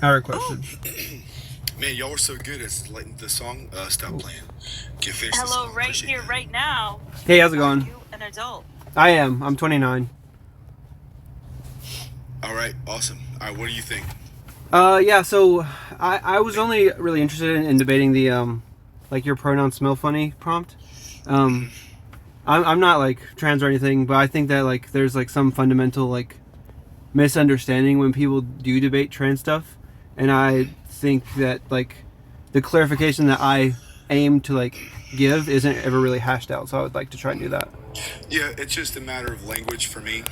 I requested. Man, y'all were so good at letting the song stop playing. Get finished. Hello, right here, right now. Hey, how's it Are going? you an adult? I am. I'm 29. All right, awesome. All right, what do you think? Yeah. So I was only really interested in debating the like your pronouns smell funny prompt. I'm not like trans or anything, but I think that like there's like some fundamental like misunderstanding when people do debate trans stuff, and I think that like the clarification that I aim to like give isn't ever really hashed out. So I would like to try and do that. Yeah, it's just a matter of language for me.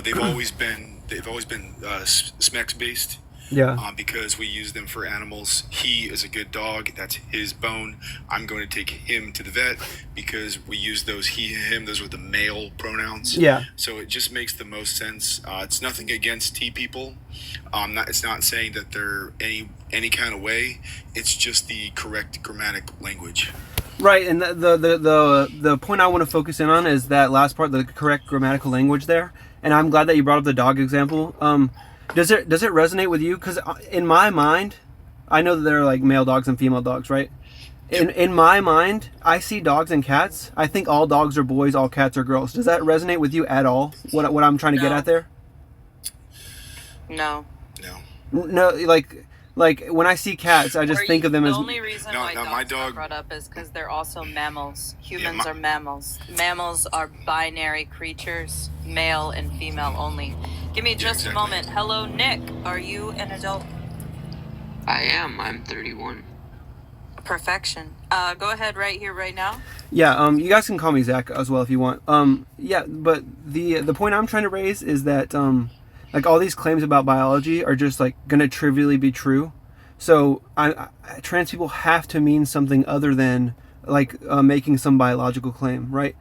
They've always been SMEX based. Yeah. Because we use them for animals. He is a good dog. That's his bone. I'm going to take him to the vet because we use those he, him. Those were the male pronouns. Yeah. So it just makes the most sense. It's nothing against T people. It's not saying that they're any kind of way. It's just the correct grammatic language. Right, and the point I want to focus in on is that last part, the correct grammatical language there. And I'm glad that you brought up the dog example. Does it resonate with you? Because in my mind, I know that there are like male dogs and female dogs, right? In my mind, I see dogs and cats. I think all dogs are boys, all cats are girls. Does that resonate with you at all? What I'm trying to get at there? No. No, like when I see cats, I just think of them as. The only reason why my dogs dog are brought up is because they're also mammals. Humans are mammals. Mammals are binary creatures, male and female only. Give me just a moment. Hello, Nick. Are you an adult? I am. I'm 31. Perfection. Go ahead right here, right now. Yeah, you guys can call me Zach as well if you want. Yeah, but the point I'm trying to raise is that like all these claims about biology are just like gonna trivially be true. So trans people have to mean something other than like making some biological claim, right?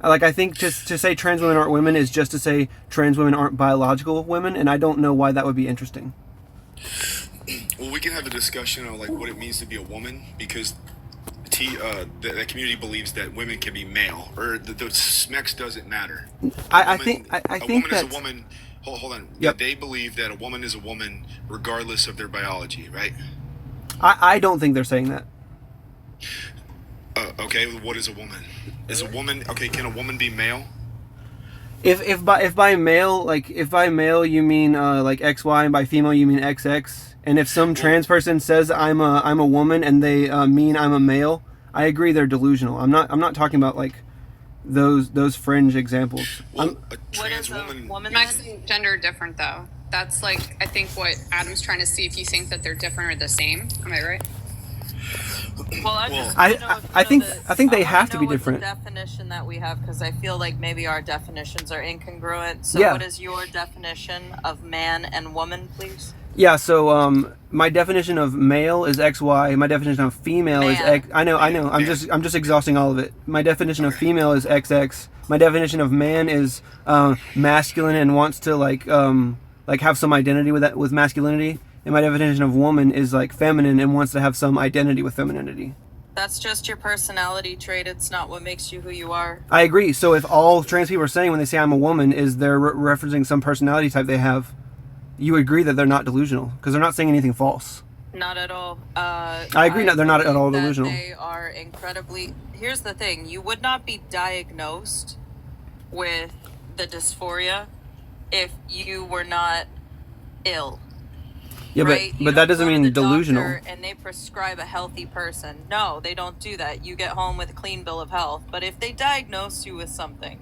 Like I think just to say trans women aren't women is just to say trans women aren't biological women, and I don't know why that would be interesting. Well, we can have a discussion on like what it means to be a woman because that community believes that women can be male or the SMEX doesn't matter. I think that a woman is a woman. Hold on. Yep. They believe that a woman is a woman regardless of their biology, right? I don't think they're saying that. Okay, what is a woman? Is a woman okay? Can a woman be male? If by male you mean like XY, and by female you mean XX, and if some trans person says I'm a woman and they mean I'm a male, I agree they're delusional. I'm not talking about like those fringe examples. Well, a What trans is a woman? Gender different though. That's like I think what Adam's trying to see if you think that they're different or the same. Am I right? Well, I think they have to be different. The definition that we have, because I feel like maybe our definitions are incongruent. So, Yeah. What is your definition of man and woman, please? Yeah. So my definition of male is XY. My definition of female is X. I know. I'm just exhausting all of it. My definition of female is XX. My definition of man is masculine and wants to like have some identity with masculinity. And my definition of woman is like feminine and wants to have some identity with femininity. That's just your personality trait. It's not what makes you who you are. I agree. So if all trans people are saying when they say I'm a woman is they're referencing some personality type they have, you agree that they're not delusional because they're not saying anything false. Not at all. I agree that they're not at all delusional. They are incredibly... Here's the thing. You would not be diagnosed with the dysphoria if you were not ill. Yeah, right? but that doesn't mean delusional. And they prescribe a healthy person. No, they don't do that. You get home with a clean bill of health. But if they diagnose you with something,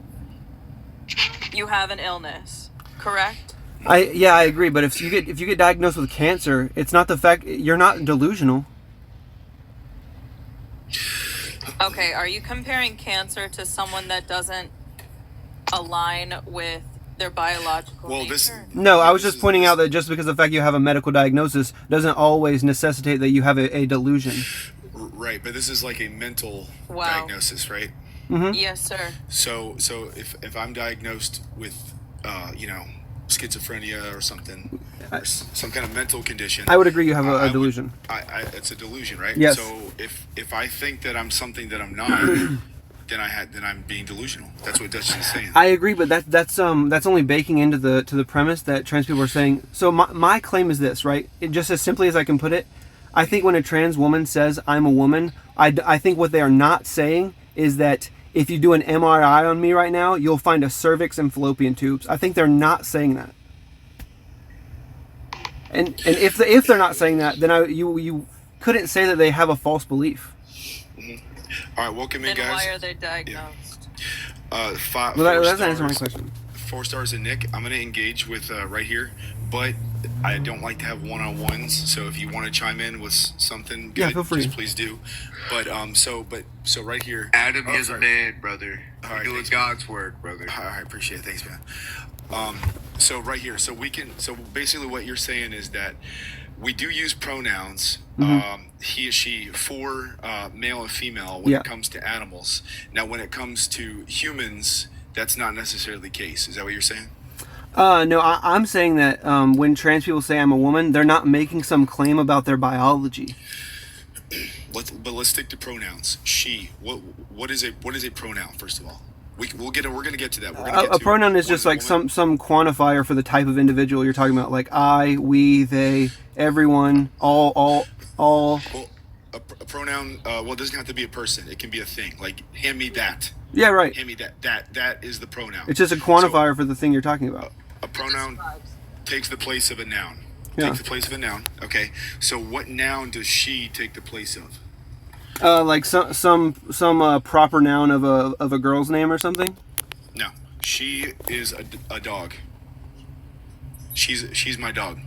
you have an illness, correct? I agree. But if you get diagnosed with cancer, it's not the fact you're not delusional. Okay, are you comparing cancer to someone that doesn't align with their biological nature? No, I was just pointing out that just because the fact you have a medical diagnosis doesn't always necessitate that you have a delusion. Right, but this is like a mental diagnosis, right? Mm-hmm. Yes, sir. So if I'm diagnosed with schizophrenia or something, or some kind of mental condition, I would agree you have a delusion. It's a delusion, right? Yes. So if I think that I'm something that I'm not, then I'm being delusional. That's what Dutchess is saying. I agree, but that's only baking into the premise that trans people are saying. So my claim is this, right? Just as simply as I can put it, I think when a trans woman says I'm a woman, I think what they are not saying is that if you do an MRI on me right now, you'll find a cervix and fallopian tubes. I think they're not saying that. And if they're not saying that, then you couldn't say that they have a false belief. All right, welcome in, Then guys. why are they diagnosed? That's answering my question. 4 stars and Nick. I'm going to engage with right here, but I don't like to have one-on-ones. So if you want to chime in with something good, Yeah, feel free. just please do. But so right here, Adam is a sorry. man, brother. All You're right, doing thanks, God's work, brother. I appreciate it. Thanks, man. So right here, so basically what you're saying is that we do use pronouns, he, she, for male and female when it comes to animals. Now, when it comes to humans, that's not necessarily the case. Is that what you're saying? No, I'm saying that when trans people say I'm a woman, they're not making some claim about their biology. Let's stick to pronouns. She. What is a pronoun? First of all, we're gonna get to that. We're gonna get A to pronoun is just like some quantifier for the type of individual you're talking about, like I, we, they, everyone, all. Well, a pronoun. It doesn't have to be a person. It can be a thing. Like hand me that. Yeah, right. Hand me that. That is the pronoun. It's just a quantifier for the thing you're talking about. A pronoun takes the place of a noun. Yeah. Takes the place of a noun. Okay. So what noun does she take the place of? Like some proper noun of a girl's name or something. No, she is a dog. She's my dog.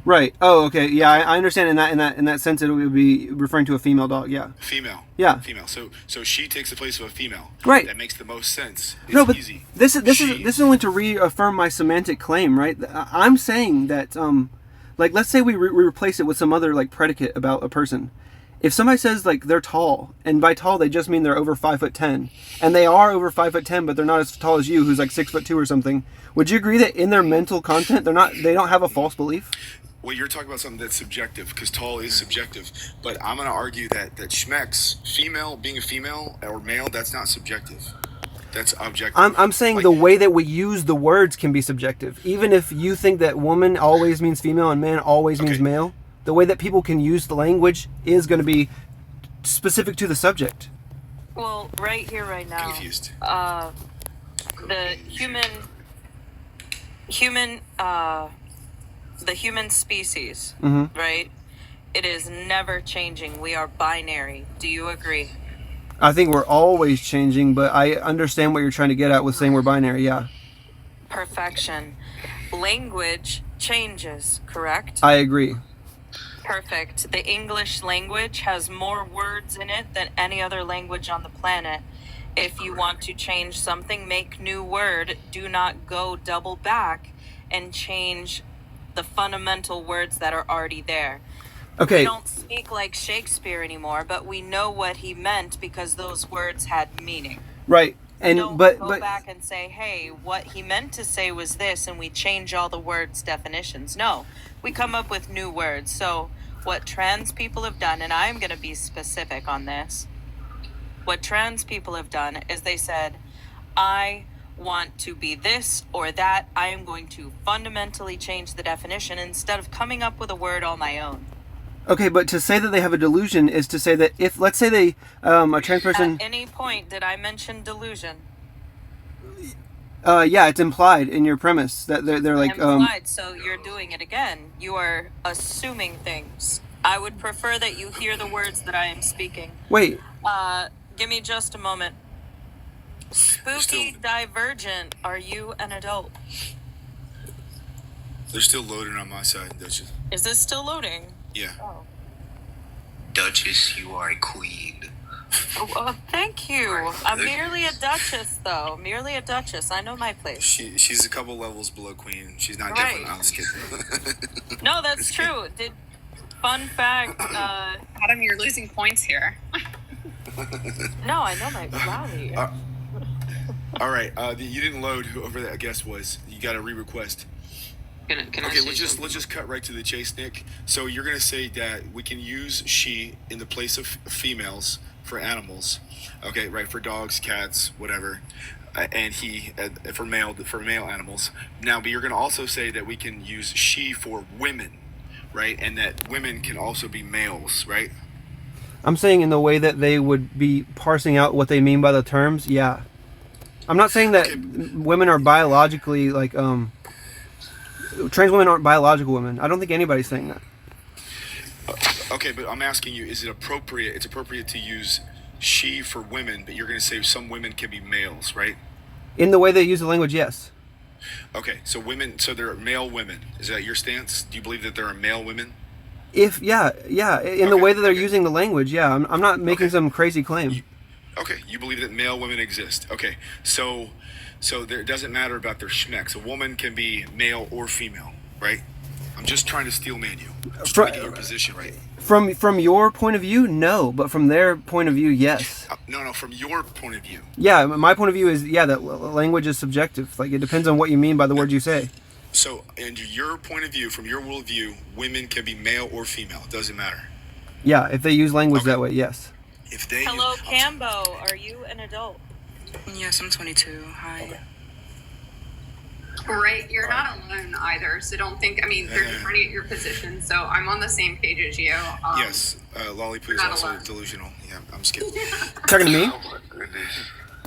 Right. Oh, okay. Yeah, I understand. In that sense, it would be referring to a female dog. Yeah. Female. Yeah. Female. So she takes the place of a female. Right. That makes the most sense. It's No, but easy. this is only to reaffirm my semantic claim, right? I'm saying that like let's say we replace it with some other like predicate about a person. If somebody says like they're tall, and by tall they just mean they're over 5'10", and they are over 5'10", but they're not as tall as you, who's like 6'2" or something, would you agree that in their mental content they don't have a false belief? Well, you're talking about something that's subjective, because tall is subjective. But I'm going to argue that schmecks, female, being a female or male, that's not subjective. That's objective. I'm saying the way that we use the words can be subjective. Even if you think that woman always means female and man always means male, the way that people can use the language is going to be specific to the subject. Well, right here, right now, Confused. The human species, right? It is never changing. We are binary. Do you agree? I think we're always changing, but I understand what you're trying to get at with saying we're binary, yeah. Perfection. Language changes, correct? I agree. Perfect. The English language has more words in it than any other language on the planet. If you want to change something, make new word. Do not go double back and change the fundamental words that are already there. Okay. We don't speak like Shakespeare anymore, but we know what he meant because those words had meaning. Right. And Don't but go back and say, hey, what he meant to say was this, and we change all the words' definitions. No, we come up with new words. So what trans people have done, and I'm going to be specific on this, what trans people have done is they said, I want to be this or that. I am going to fundamentally change the definition instead of coming up with a word on my own. okay, but to say that they have a delusion is to say that if, let's say they, a trans person... At any point did I mention delusion? Yeah, it's implied in your premise that they're like... Implied, so you're doing it again. You are assuming things. I would prefer that you hear the words that I am speaking. Wait. Give me just a moment. Spooky Divergent, are you an adult? They're still loading on my side, Dutchess. Is this still loading? Yeah. Oh. Duchess, you are a queen. Oh, thank you. I'm merely a Dutchess, though. Merely a Dutchess. I know my place. She's a couple levels below queen. She's not Right. definitely. I'm just kidding. No, that's true. Fun fact. Adam, you're losing points here. No, I know my rally. All right. You didn't load whoever that guest was. You got to re-request. Can I Okay, say let's something? just cut right to the chase, Nick. So you're gonna say that we can use she in the place of females, for animals, okay, right, for dogs, cats, whatever, and he for male animals. Now, but you're going to also say that we can use she for women, right, and that women can also be males, right? I'm saying in the way that they would be parsing out what they mean by the terms. Yeah, I'm not saying that women are biologically like trans women aren't biological women. I don't think anybody's saying that. Okay, but I'm asking you, is it appropriate? It's appropriate to use she for women, but you're going to say some women can be males, right? In the way they use the language, yes. Okay, so women, so there are male women. Is that your stance? Do you believe that there are male women? If in the way that they're using the language, yeah. I'm not making some crazy claim. Okay, you believe that male women exist. Okay, so there it doesn't matter about their schmecks. A woman can be male or female, right? I'm just trying to steel man you. I'm just trying to get your position right. From your point of view, no, but from their point of view, yes. No, from your point of view. Yeah, my point of view is that language is subjective. Like it depends on what you mean by the word you say. So, in your point of view, from your worldview, women can be male or female. It doesn't matter. Yeah, if they use language that way, yes. If they Hello, Cambo. Are you an adult? Yes, I'm 22. Hi. Okay. Right, you're not alone either, so don't think, I mean, they're trying to get your position, so I'm on the same page as you. Yes, Lollipoo is also alone. Delusional. Yeah, I'm skipping. Talking to me?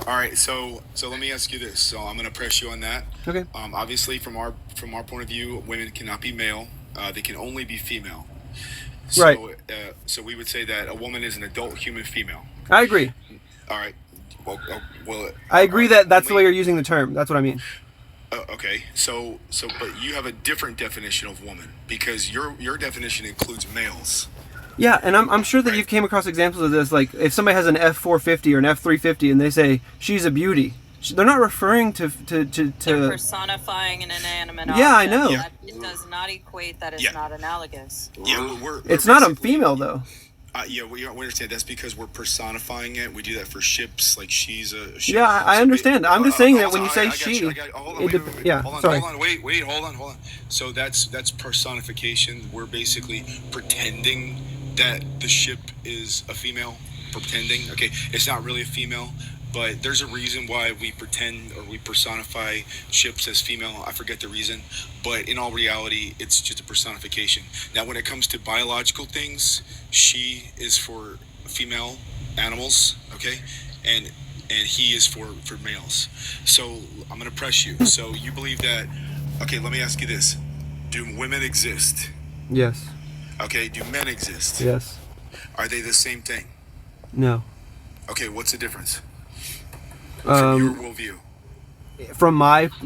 All right, so let me ask you this. So I'm going to press you on that. Okay. Obviously, from our point of view, women cannot be male. They can only be female. So, Right. So we would say that a woman is an adult human female. I agree. All right. Well, I agree that that's the way you're using the term. That's what I mean. Okay, so, but you have a different definition of woman because your definition includes males. Yeah, and I'm sure that you've came across examples of this. Like if somebody has an F450 or an F350 and they say she's a beauty, they're not referring to They're personifying an inanimate object. Yeah, I know. That it does not equate. That is not analogous. Yeah, it's not a female though. Yeah, we understand that's because we're personifying it. We do that for ships, like she's a ship. Yeah, I understand. I'm just saying that when you say she, hold on, wait. So that's personification. We're basically pretending that the ship is a female. Pretending. Okay, it's not really a female, but there's a reason why we pretend or we personify ships as female. I forget the reason, but in all reality, it's just a personification. Now, when it comes to biological things, she is for female animals, okay, and he is for males. So I'm gonna press you. So you believe that? Okay, let me ask you this: do women exist? Yes. Okay. Do men exist? Yes. Are they the same thing? No. Okay. What's the difference? From your worldview.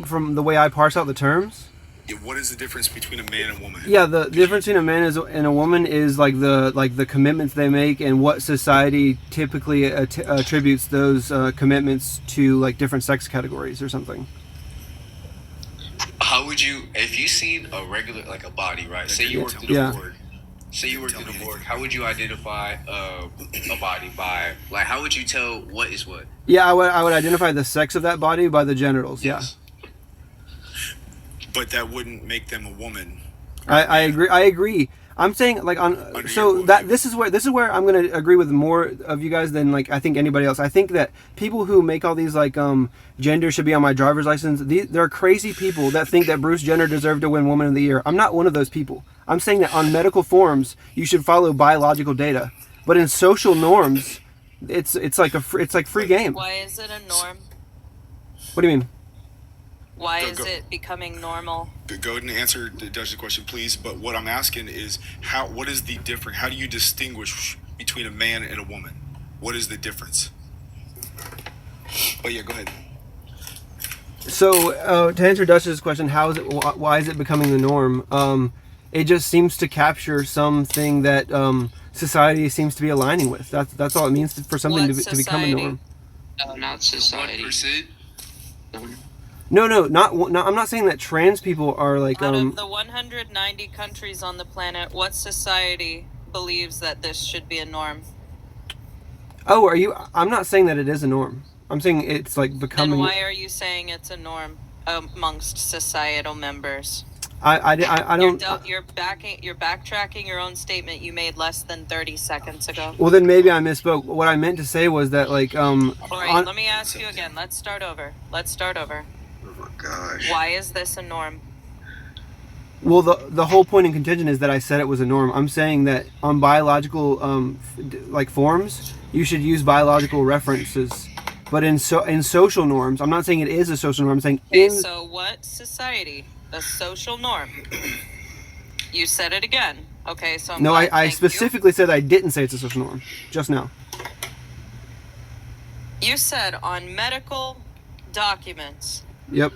From the way I parse out the terms. Yeah, what is the difference between a man and a woman? Yeah, the difference between a man and a woman is like the commitments they make and what society typically attributes those commitments to, like different sex categories or something. How would you, if you seen a regular, like a body, right? Say you worked at a morgue. Say you worked at a morgue. How would you identify a body by, like, how would you tell what is what? Yeah, I would identify the sex of that body by the genitals. Yes. But that wouldn't make them a woman. I agree. I'm saying like this is where I'm gonna agree with more of you guys than like I think anybody else. I think that people who make all these like gender should be on my driver's license. They're crazy people that think that Bruce Jenner deserved to win Woman of the Year. I'm not one of those people. I'm saying that on medical forms you should follow biological data, but in social norms, it's like free game. Why is it a norm? What do you mean? Why is it becoming normal? Go ahead and answer the Dutch's question, please. But what I'm asking is, what is the difference? How do you distinguish between a man and a woman? What is the difference? Oh yeah, go ahead. So to answer Dutch's question, why is it becoming the norm? It just seems to capture something that society seems to be aligning with. That's all it means for something to become a norm. No, not society. 1%? No, I'm not saying that trans people are like Out of the 190 countries on the planet, what society believes that this should be a norm? Oh, I'm not saying that it is a norm. I'm saying it's like becoming. Then why are you saying it's a norm amongst societal members? I don't. You're backtracking your own statement you made less than 30 seconds ago. Well, then maybe I misspoke. What I meant to say was that like All right, let me ask you again. Let's start over. Oh my gosh. Why is this a norm? Well, the whole point in contingent is that I said it was a norm. I'm saying that on biological like forms, you should use biological references. But in social norms, I'm not saying it is a social norm. I'm saying So what society? A social norm. You said it again. Okay, so No, I specifically said I didn't say it's a social norm just now. You said on medical documents. Yep.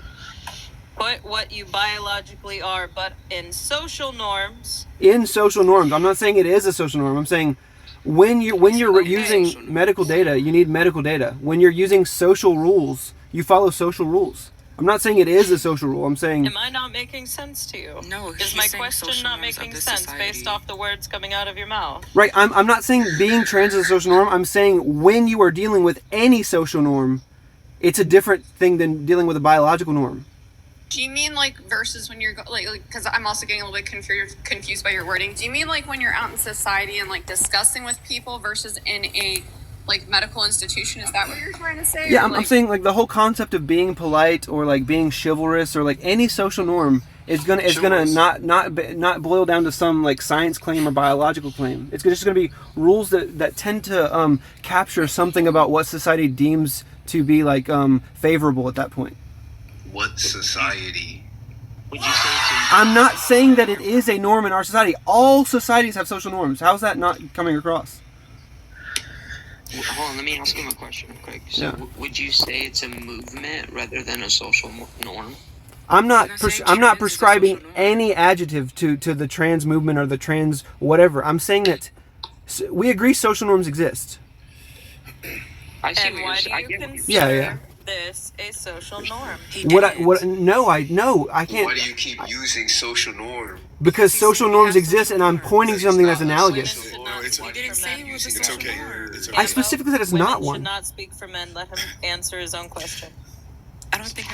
Put what you biologically are, but in social norms. In social norms, I'm not saying it is a social norm. I'm saying when you're using medical data, you need medical data. When you're using social rules, you follow social rules. I'm not saying it is a social rule. I'm saying. Am I not making sense to you? No. Is my question not making sense based off the words coming out of your mouth? Right. I'm not saying being trans is a social norm. I'm saying when you are dealing with any social norm, it's a different thing than dealing with a biological norm. Do you mean like versus when you're like because I'm also getting a little bit confused by your wording. Do you mean like when you're out in society and like discussing with people versus in a like medical institution? Is that what you're trying to say? Yeah, I'm saying like the whole concept of being polite or like being chivalrous or like any social norm is gonna not boil down to some like science claim or biological claim. It's just gonna be rules that tend to capture something about what society deems to be like favorable at that point. What society? Would you say I'm not saying that it is a norm in our society. All societies have social norms. How's that not coming across? hold on, let me ask him a question real quick. So Yeah. would you say it's a movement rather than a social norm? I'm not You're not saying I'm not trans is a prescribing social norm? any adjective to the trans movement or the trans whatever. I'm saying that we agree social norms exist. I see And what why you're do saying. I you get what you're consider saying. this a social norm? He No, I Why can't, do you keep using social norm? because He social said he norms has exist social and I'm norms. pointing to something that's Women analogous. should Well, not it's- speak He didn't for say men. it was a It's social okay. norm. It's okay. I specifically said it's Women not should one. not speak for men. Let him answer his own question. I don't understand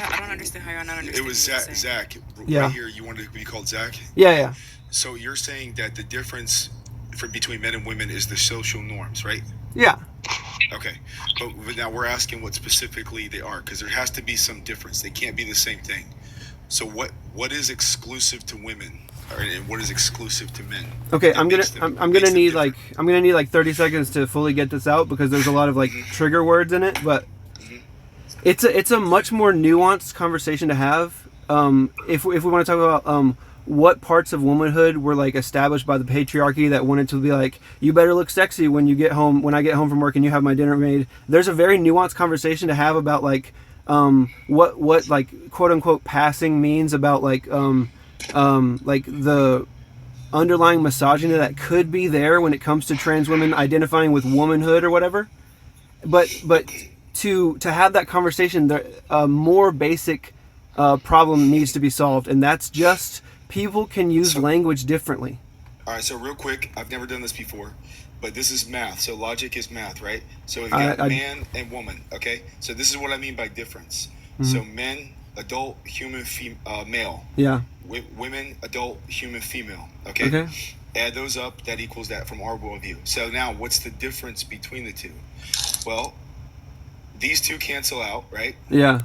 how you're not understanding It was what you're Zach. saying. Zach, Yeah. right here. You wanted to be called Zach. Yeah. So you're saying that the difference between men and women is the social norms, right? Yeah. Okay, but now we're asking what specifically they are, because there has to be some difference. They can't be the same thing. So what is exclusive to women, and what is exclusive to men? Okay, That I'm makes them gonna need different. I'm gonna need like 30 seconds to fully get this out because there's a lot of like trigger words in it, but it's a much more nuanced conversation to have. If we want to talk about what parts of womanhood were like established by the patriarchy that wanted to be like, you better look sexy when you get home, when I get home from work and you have my dinner made. There's a very nuanced conversation to have about like what like quote unquote passing means about like the underlying misogyny that could be there when it comes to trans women identifying with womanhood or whatever. But to have that conversation, a more basic problem needs to be solved, and that's just people can use language differently. All right, so real quick, I've never done this before, but this is math. So logic is math, right? So we've got man and woman, okay? So this is what I mean by difference. So men, adult, human, male. Yeah. Women, adult, human, female, okay? Add those up, that equals that from our worldview. So now, what's the difference between the two? Well, these two cancel out, right? Yeah.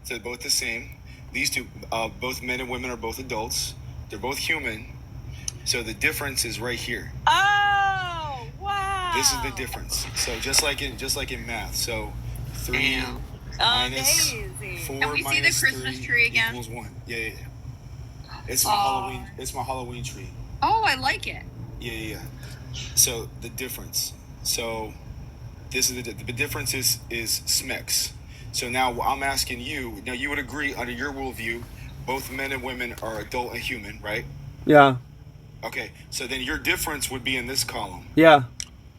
So they're both the same. These two, both men and women are both adults. They're both human. So the difference is right here. Oh, wow. This is the difference. So just like in math. So 3 minus Amazing. 4 Can we see the minus Christmas 3 tree again? equals 1. Yeah. It's my Halloween. It's my Halloween tree. Oh, I like it. Yeah. So the difference. So this is the difference is SMEX. So now I'm asking you. Now you would agree under your worldview, both men and women are adult and human, right? Yeah. Okay. So then your difference would be in this column. Yeah.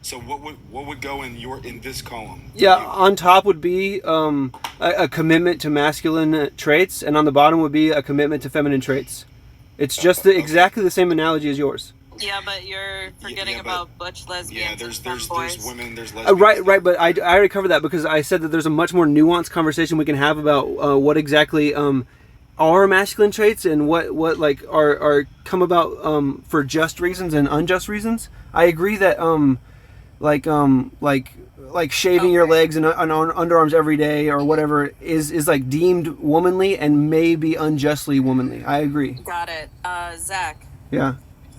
So what would go in this column? Yeah. On top would be a commitment to masculine traits, and on the bottom would be a commitment to feminine traits. It's just exactly the same analogy as yours. Yeah, but you're forgetting about butch lesbians. Yeah, there's femboys. women, there's lesbians. Right, but I already covered that because I said that there's a much more nuanced conversation we can have about what exactly are masculine traits and what like are come about for just reasons and unjust reasons. I agree that like shaving your legs and underarms every day or whatever is like deemed womanly and maybe unjustly womanly. I agree. Got it. Zach. Yeah.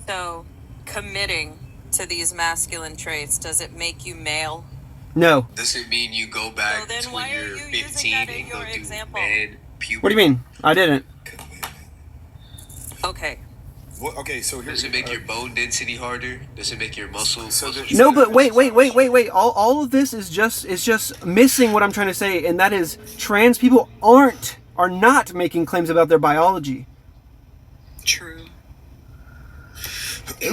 So, committing to these masculine traits, does it make you male? No. Does it mean you go back So then to why when are you're you using 15 that in and go your do example? mad puberty? What do you mean? I didn't. Okay. Well, okay, so Does it make your bone density harder? Does it make your muscles? No, but wait. All of this is just missing what I'm trying to say, and that is trans people are not making claims about their biology. True.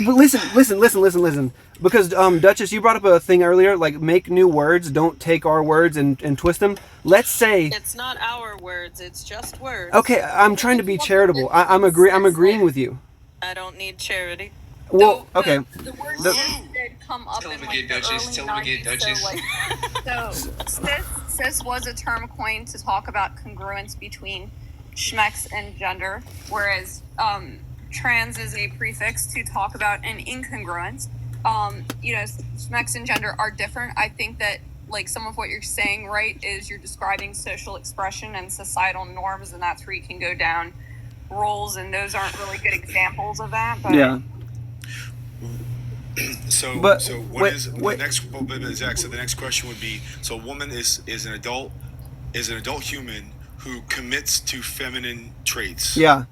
But listen. Because Dutchess, you brought up a thing earlier, like make new words, don't take our words and twist them. Let's say It's not our words, it's just words. okay, I'm trying to be charitable. I'm agreeing with you. I don't need charity. Well, okay. The word The- cis did come up Tell in him like again, the Dutchess. early Tell him again, 90s. Dutchess. So cis was a term coined to talk about congruence between schmex and gender, whereas trans is a prefix to talk about an incongruence. Schmex and gender are different. I think that like some of what you're saying, right, is you're describing social expression and societal norms, and that's where you can go down roles, and those aren't really good examples of that. But Yeah. So, But so wait, the next? Zach. So the next question would be: so a woman is an adult human who commits to feminine traits. Yeah.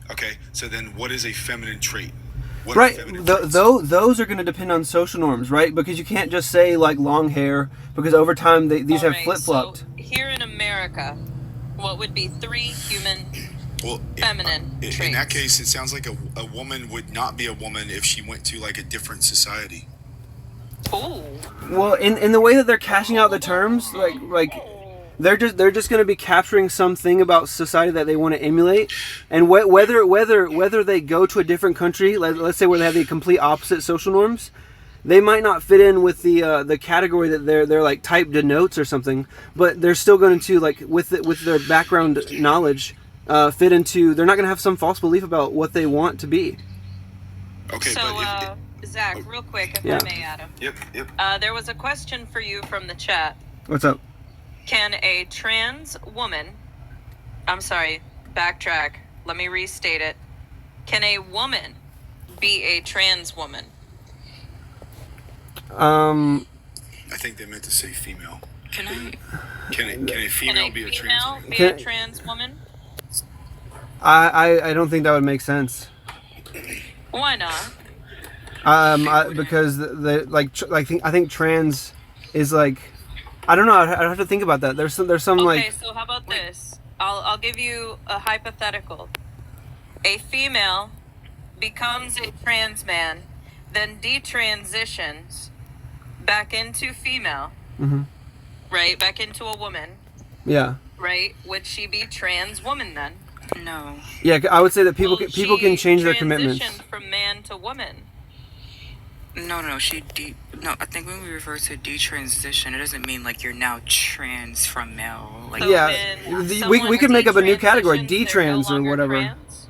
Okay. So then, what is a feminine trait? What Right. are feminine traits? Those are going to depend on social norms, right? Because you can't just say like long hair, because over time these have Alright, flip-flopped. So here in America, what would be 3 human feminine traits? In that case, it sounds like a woman would not be a woman if she went to like a different society. Ooh. Well, in the way that they're cashing out the terms, like they're just going to be capturing something about society that they want to emulate, and whether they go to a different country, let's say where they have the complete opposite social norms, they might not fit in with the category that they're like type denotes or something, but they're still going to like with their background knowledge fit into. They're not going to have some false belief about what they want to be. Okay, So, but Zach, real quick, if Yeah. I may, Adam. Yep. There was a question for you from the chat. What's up? Can a trans woman, I'm sorry, backtrack, let me restate it. Can a woman be a trans woman? I think they meant to say female. Can I? Can a female be a trans female woman? be Can- a trans woman? I don't think that would make sense. Why not? Because I think trans is like, I don't know. I'd have to think about that. There's some Okay, like, so how about this? I'll give you a hypothetical. A female becomes a trans man, then detransitions back into female, right? Back into a woman, yeah, right? Would she be trans woman then? No. yeah. I would say that people Will can she change their commitments. transition from man to woman. No. No, I think when we refer to detransition, it doesn't mean like you're now trans from male. Like, So Yeah, when we someone could make up a new category, detransitions, they're no D-trans or longer whatever. trans?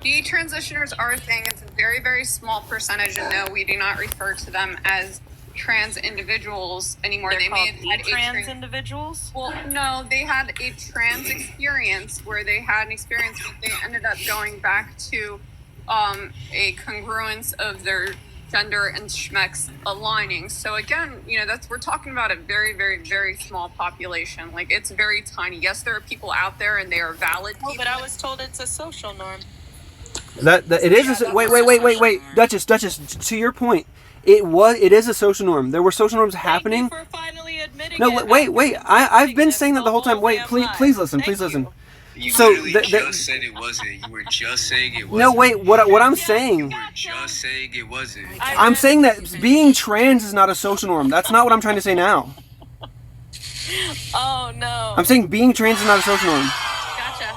detransitioners are a thing. It's a very, very small percentage, and no, we do not refer to them as trans individuals anymore. They're They may called have had trans individuals? Well, no, they had a trans experience where they had an experience, but they ended up going back to a congruence of their gender and schmex aligning. So again, we're talking about a very, very, very small population. Like, it's very tiny. Yes, there are people out there, and they are valid Oh, people. but I was told it's a social norm. That it is. Wait, Dutchess. To your point, it is a social norm. There were social norms happening. Thank you for finally admitting No, it. wait. I've been saying that the whole time. Wait, please listen. Thank listen. you. You So, literally the- just said it wasn't. You were just saying it wasn't. No, wait. What I'm saying. You were just saying it wasn't. I'm saying that being trans is not a social norm. That's not what I'm trying to say now. Oh no. I'm saying being trans is not a social norm. Gotcha.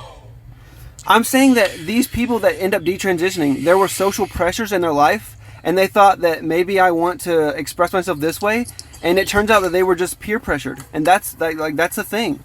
I'm saying that these people that end up detransitioning, there were social pressures in their life, and they thought that maybe I want to express myself this way, and it turns out that they were just peer pressured, and that's the thing.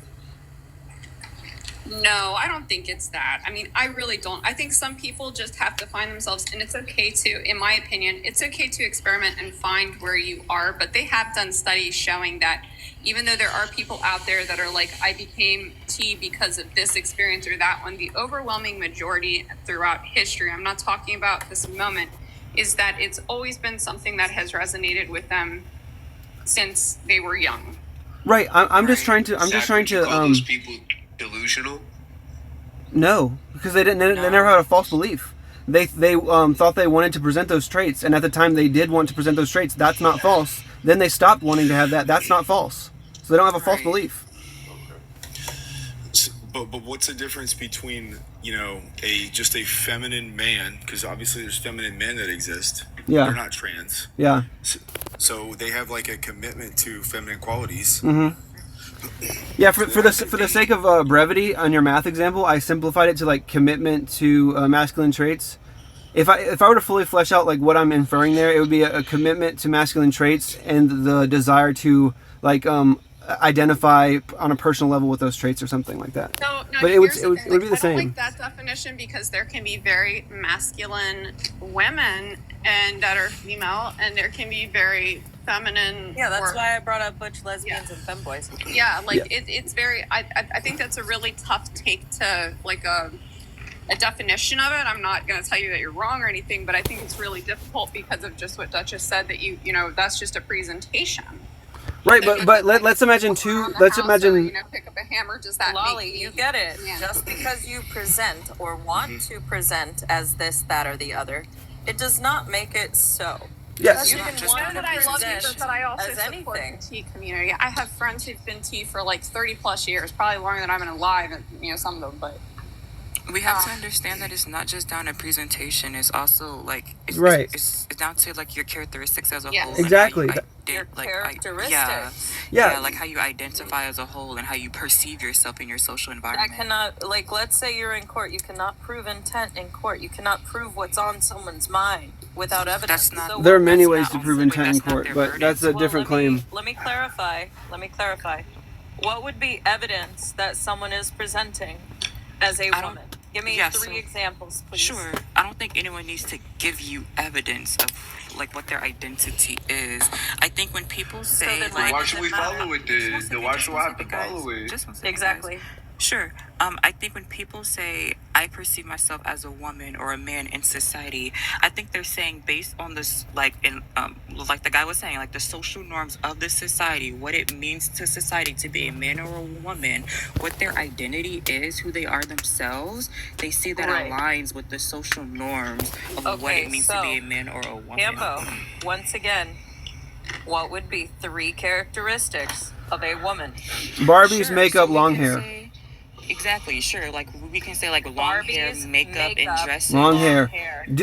No, I don't think it's that. I mean, I really don't. I think some people just have to find themselves, and it's okay to, in my opinion, it's okay to experiment and find where you are. But they have done studies showing that even though there are people out there that are like, I became T because of this experience or that one, the overwhelming majority throughout history, I'm not talking about this moment, is that it's always been something that has resonated with them since they were young. Right. I'm just trying to. I'm just trying to. Call those people delusional? No, because they didn't. They never had a false belief. They thought they wanted to present those traits, and at the time they did want to present those traits. That's not false. Then they stopped wanting to have that. That's not false. So they don't have a false belief. But what's the difference between, you know, just a feminine man, because obviously there's feminine men that exist. Yeah. They're not trans. Yeah. So they have like a commitment to feminine qualities. Mm-hmm. Yeah, for the sake of brevity on your math example, I simplified it to like commitment to masculine traits. If I were to fully flesh out like what I'm inferring there, it would be a commitment to masculine traits and the desire to like identify on a personal level with those traits or something like that. No, but it would be the same. I don't like that definition because there can be very masculine women and that are female, and there can be very feminine. Yeah, that's why I brought up butch lesbians and femboys. Yeah, like it's very. I think that's a really tough take to like a definition of it. I'm not going to tell you that you're wrong or anything, but I think it's really difficult because of just what Dutchess said, that you know that's just a presentation. Right, but let's imagine two. Let's imagine. Or, you know, pick up a hammer. Does that Lolly, make you get it. Yeah. Just because you present or want to present as this, that, or the other, it does not make it so. Yes. You can want to I love you, present but I also as support anything. the T community. I have friends who've been T for like 30 plus years, probably longer than I've been alive, and you know some of them. But we have to understand that it's not just down to presentation. It's also like it's down to like your characteristics as a whole. Exactly. Your characteristics. Yeah, like how you identify as a whole and how you perceive yourself in your social environment. That cannot, like, let's say you're in court. You cannot prove intent in court. You cannot prove what's on someone's mind without evidence. That's not. So There are many that's ways not to prove also- intent in that's not court, their but burden. that's a different claim. Let me clarify. What would be evidence that someone is presenting as a woman? Give me 3 examples, please. Sure. I don't think anyone needs to give you evidence of like what their identity is. I think when people say then like, Why should we follow it then? Then why should I have to guys. follow it? Just 1 second, Exactly. guys. Sure. I think when people say I perceive myself as a woman or a man in society, I think they're saying based on this, like in like the guy was saying, like the social norms of the society, what it means to society to be a man or a woman, what their identity is, who they are themselves. They see that aligns with the social norms of what it means to be a man or a woman. Campo, once again, what would be 3 characteristics of a woman? Barbie's Sure, makeup, so we long can hair. say- Exactly, sure. Like we can say like long Barbie's hair, makeup, and dresses. Long hair.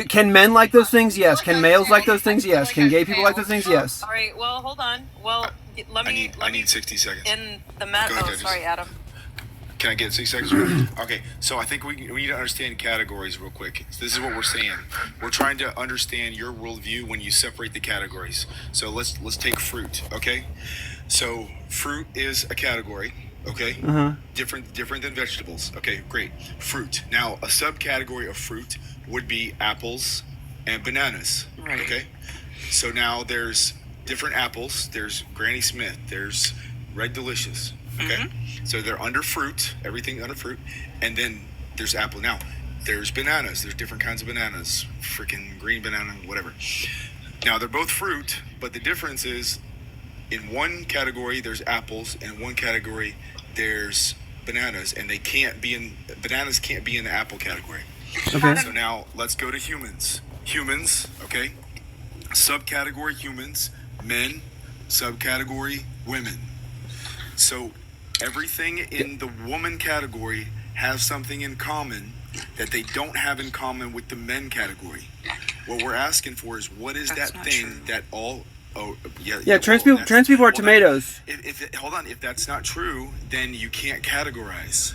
Can men like those things? Yes. Can males like those things? Yes. Can gay people like those things? Yes. All right. Well, hold on. Well, let me. I need 60 seconds. In the Go ahead, oh, Dutchess. sorry, Adam. Can I get 6 seconds? Okay, so I think we need to understand categories real quick. So this is what we're saying. We're trying to understand your worldview when you separate the categories. So let's take fruit, okay? So fruit is a category, okay? Different than vegetables. Okay, great. Fruit. Now, a subcategory of fruit would be apples and bananas. Right. Okay? So now there's different apples. There's Granny Smith. There's Red Delicious. Okay? So they're under fruit, everything under fruit, and then there's apple. Now, there's bananas. There's different kinds of bananas. Freaking green banana, whatever. Now, they're both fruit, but the difference is in one category there's apples, and in one category there's bananas, and bananas can't be in the apple category. Okay. So now let's go to humans. Humans, okay? Subcategory humans, men, subcategory women. So everything in the woman category has something in common that they don't have in common with the men category. What we're asking for is what is That's that not thing true. that all Yeah. Trans people are tomatoes. Hold on, if that's not true, then you can't categorize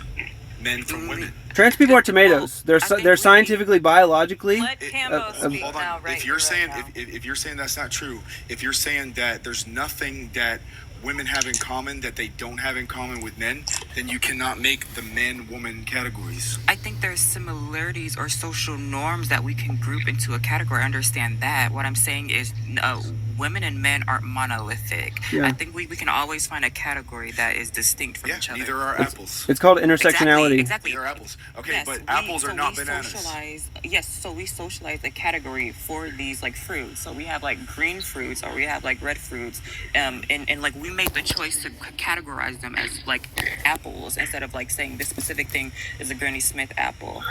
men from women. Trans people are tomatoes. I think They're we- scientifically, biologically. Let Campo speak Hold now, on. right? If you're here, saying right now. if you're saying that's not true, if you're saying that there's nothing that women have in common that they don't have in common with men, then you cannot make the man-woman categories. I think there's similarities or social norms that we can group into a category. I understand that. What I'm saying is women and men aren't monolithic. Yeah. I think we can always find a category that is distinct from each other. Neither are apples. It's called intersectionality. Exactly. Neither are apples. Okay, Yes, but apples are not bananas. So we socialize the category for these like fruits. So we have like green fruits or we have like red fruits. And like we made the choice to categorize them as like apples instead of like saying this specific thing is a Granny Smith apple.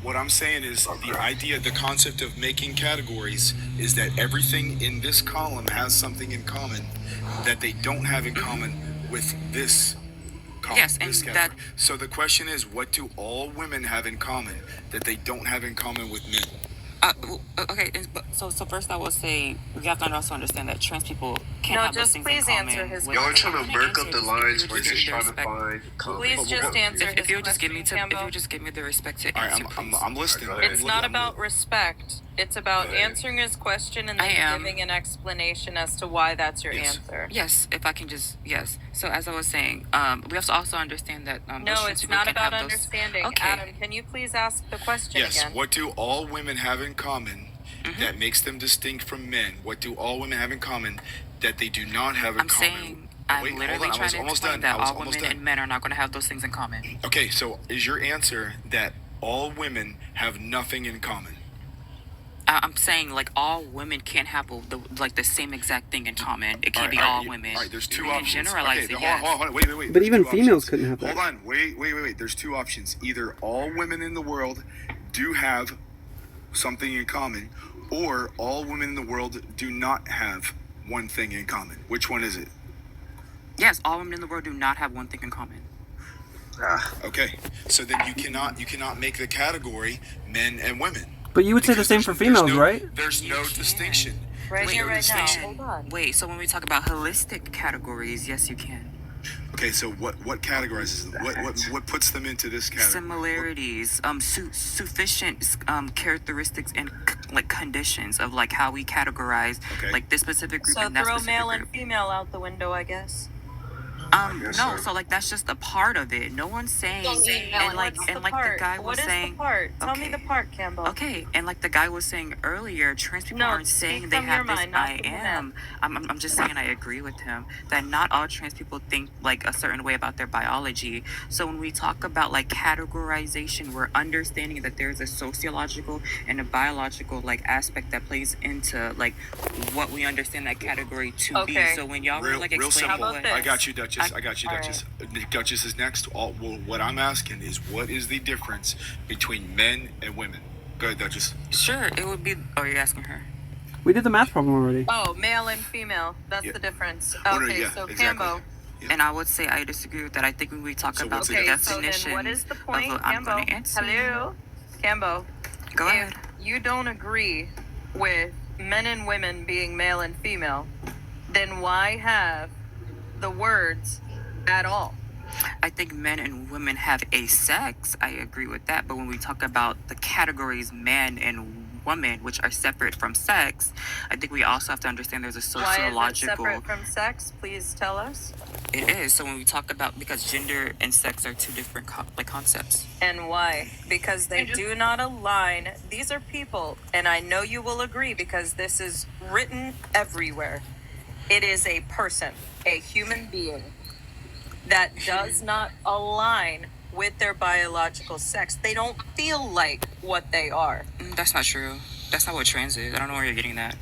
What I'm saying is the concept of making categories is that everything in this column has something in common that they don't have in common with this column. Yes, and this category. So the question is, what do all women have in common that they don't have in common with men? Okay, so first I will say we have to also understand that trans people can't have those things in please common. answer his Y'all are question. trying to break up the lines. We're just trying to respect. find Please common. just answer If his you just give me question, if you Cambo. just give me the respect to All right, answer, please. I'm listening. Go ahead. It's not about respect. It's about answering his question and I then am. giving an explanation as to why that's your Yes. answer. Yes, if I can just So as I was saying, we have to also understand that those No, trans it's people not can about have those- understanding. Okay. Adam, can you please ask the question Yes. again? What do all women have in common that makes them distinct from men? What do all women have in common that they do not have in I'm common? saying Wait, I'm hold literally on. I trying was to almost explain done. I that was all almost women done. and men are not going to have those things in common. Okay, so is your answer that all women have nothing in common? I'm saying like all women can't have the same exact thing in common. It can't be all women. All right, there's two You can options. generalize Okay, it, hold on. Wait. But There's even two females options. couldn't have that. Hold on. Wait. There's two options. Either all women in the world do have something in common, or all women in the world do not have one thing in common. Which one is it? Yes, all women in the world do not have one thing in common. Okay, so then you cannot make the category men and women. But you would say the Because same for there's females, no- right? There's no distinction. Right There's here, no right now. distinction. Hold on. Wait, so when we talk about holistic categories, yes, you can. Okay, so what categorizes them? What puts them into this category? Similarities, sufficient characteristics and like conditions of like how we categorize Okay. like this specific group So and that throw specific male group. and female out the window, I guess. guess No, so. so like that's just a part of it. No one's saying Don't say no, and like What's and the like part? the guy What was is saying the part? Tell me okay. the part, Campbell. Okay, and like the guy was saying earlier, trans people No, aren't speak saying they from your have this. mind, not I from the am. I'm just saying I agree with him that not all trans people think like a certain way about their biology. So when we talk about like categorization, we're understanding that there's a sociological and a biological like aspect that plays into like what we understand that category to Okay. be. So when y'all were like Real explaining simple. How about I this? got you, Dutchess. I- I got you, All Dutchess. Dutchess is next. What I'm asking is, what is the difference between men and women? Go ahead, Dutchess. Sure, it would be. Oh, you're asking her. We did the math problem already. Oh, male and female. That's Yeah. the difference. Oh, no, Okay, yeah, so exactly. Cambo. Yeah. And I would say I disagree with that. I think when we talk So about what's the the Okay, so definition then what is the point, I'm Cambo? going to answer. Hello? Cambo. Go If ahead. you don't agree with men and women being male and female, then why have the words at all? I think men and women have a sex. I agree with that. But when we talk about the categories man and woman, which are separate from sex, I think we also have to understand there's a Why is it sociological. separate from sex? Please tell us. It is. So when we talk about because gender and sex are two different concepts. And why? Because they do not align. These are people, and I know you will agree because this is written everywhere. It is a person, a human being, that does not align with their biological sex. They don't feel like what they are. That's not true. That's not what trans is. I don't know where you're getting that.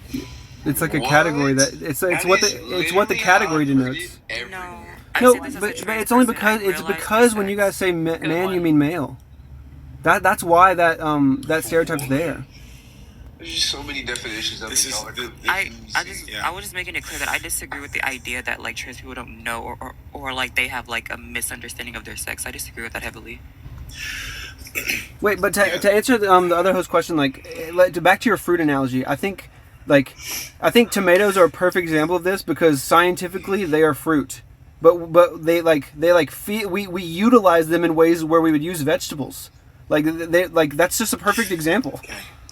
It's like a What? category that it's That what is the it's what the literally category how I've heard denotes. it No. everywhere. I No, say this as a but trans it's only person. because I it's realize because the when you sex. guys say Good man, you one. mean male. That's why that stereotype's there. There's just so many definitions of This it. is Y'all are the- confusing. I was just making it clear that I disagree with the idea that like trans people don't know or like they have like a misunderstanding of their sex. I disagree with that heavily. Wait, but to answer the other host question, back to your fruit analogy, I think tomatoes are a perfect example of this because scientifically they are fruit, but they we utilize them in ways where we would use vegetables, that's just a perfect example.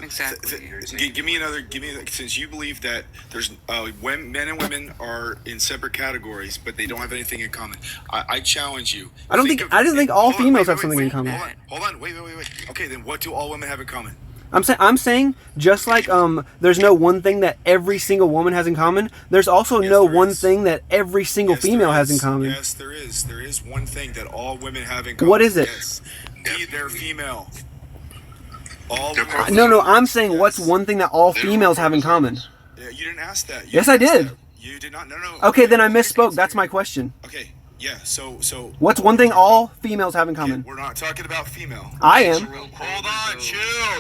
Exactly. Give me another. Since you believe that there's men and women are in separate categories, but they don't have anything in common. I challenge you. I don't think all females have something in common. Hold on. Wait. Okay, then what do all women have in common? I'm saying just like there's no one thing that every single woman has in common. There's also no one thing that every single female has in common. Yes, there is. There is one thing that all women have in common. What is it? Yes. They're female. All No. I'm saying what's one thing that all females have in common? Yeah, you didn't ask that. Yes, I did. You did not. No. Okay, then I misspoke. That's my question. Okay. Yeah. So. What's one thing all females have in common? We're not talking about female. I am. Hold on.